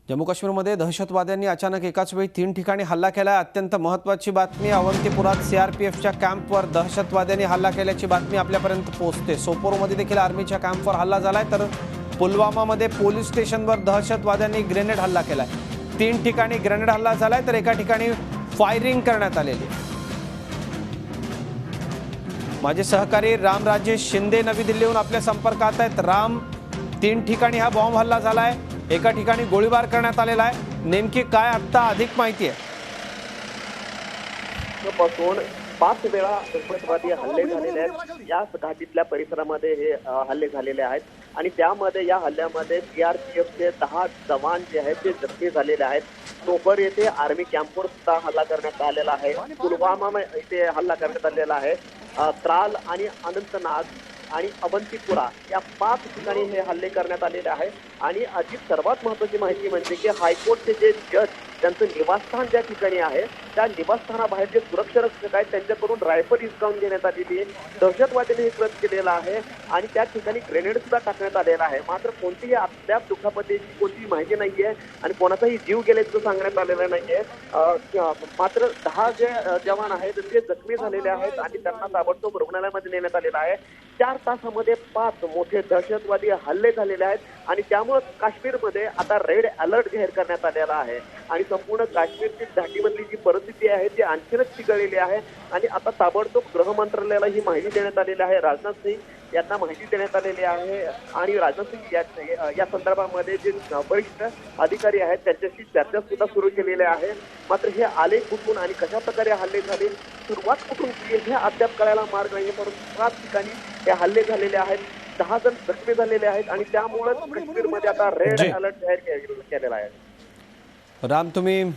जम्मू काश्मीरमध्ये दहशतवाद्यांनी अचानक एकाच वेळी 3 ठिकाणी हल्ला केला। अत्यंत महत्त्वाची बातमी, अवंतीपुरात सीआरपीएफच्या कॅम्पवर दहशतवाद्यांनी हल्ला केल्याची बातमी आपल्यापर्यंत पोहोचते। सोपोरमध्ये देखील आर्मीच्या कॅम्पवर हल्ला झालाय, तर पुलवामामध्ये पोलीस स्टेशनवर दहशतवाद्यांनी ग्रेनेड हल्ला केलाय। 3 ठिकाणी ग्रेनेड हल्ला झालाय, तर एका ठिकाणी फायरिंग करण्यात आलेली। माझे सहकारी राम राजेश शिंदे नवी दिल्लीहून आपल्या संपर्कात आहेत। राम, 3 ठिकाणी हा बॉम्ब हल्ला झालाय, एका ठिकाणी गोळीबार करण्यात आलेला आहे, नेमकी काय आता अधिक माहिती आहे? पासून 5 वेळा दहशतवादी हल्ले झालेले आहेत। या घाटीतल्या परिसरामध्ये हे हल्ले झालेले आहेत आणि त्यामध्ये या हल्ल्यामध्ये सीआरपीएफचे 10 जवान जे आहेत ते जखमी झालेले आहेत। सोपर येथे आर्मी कॅम्पवर सुद्धा हल्ला करण्यात आलेला आहे। पुलवामा इथे हल्ला करण्यात आलेला आहे। त्राल आणि अनंतनाग आणि अवंतीपुरा या 5 ठिकाणी हे हल्ले करण्यात आलेले आहे। आणि आधी सर्वात महत्त्वाची माहिती म्हणजे की हायकोर्टचे जे जज त्यांचं निवासस्थान ज्या ठिकाणी आहे त्या निवासस्थानाबाहेर जे सुरक्षा रक्षक आहेत त्यांच्याकडून रायफल हिसकावून घेण्यात आलेली आहे। दहशतवाद्यांनी हे कृत्य केलेलं आहे आणि त्या ठिकाणी ग्रेनेड सुद्धा टाकण्यात आलेला आहे। मात्र कोणतीही अद्याप दुखापतीची कोणतीही माहिती नाहीये आणि कोणाचाही जीव गेल्याचं सांगण्यात आलेलं नाहीये। मात्र 10 जे जवान आहेत ते जखमी झालेले आहेत आणि त्यांना ताबडतोब रुग्णालयामध्ये नेण्यात आलेलं आहे। 4 तासामध्ये 5 मोठे दहशतवादी हल्ले झालेले आहेत आणि त्यामुळे काश्मीरमध्ये आता रेड अलर्ट जाहीर करण्यात आलेला आहे आणि संपूर्ण काश्मीरची घाटीमधली जी परिस्थिती आहे ती आणखीनच चिघळलेली आहे। आणि आता ताबडतोब गृह मंत्रालयाला ही माहिती देण्यात आलेली आहे। राजनाथ सिंह यांना माहिती देण्यात आलेली आहे आणि राजनाथ सिंह या संदर्भामध्ये जे वरिष्ठ अधिकारी आहेत त्यांच्याशी चर्चा सुद्धा सुरू केलेली आहे। मात्र हे आले कुठून आणि कशा प्रकारे हल्ले झाले, सुरुवात कुठून केली हे अद्याप कळायला मार्ग नाही। परंतु 5 ठिकाणी हे हल्ले झालेले आहेत, 10 जण जखमी झालेले आहेत आणि त्यामुळे काश्मीरमध्ये आता रेड अलर्ट जाहीर केलेला आहे। राम, तुम्ही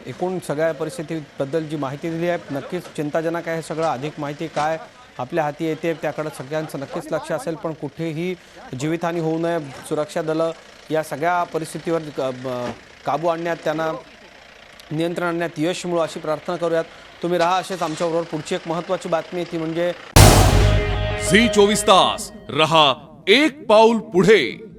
एकूण सगळ्या परिस्थितीबद्दल जी माहिती दिली आहे नक्कीच चिंताजनक आहे। सगळं अधिक माहिती काय आपल्या हाती येते त्याकडे सगळ्यांचं नक्कीच लक्ष असेल, पण कुठेही जीवितहानी होऊ नये, सुरक्षा दलं या सगळ्या परिस्थितीवर काबू आणण्यात, त्यांना नियंत्रण आणण्यात यश मिळो अशी प्रार्थना करूयात। तुम्ही राहा असेच आमच्याबरोबर। पुढची एक महत्त्वाची बातमी ती म्हणजे झी 24 तास रहा एक पाऊल पुढे।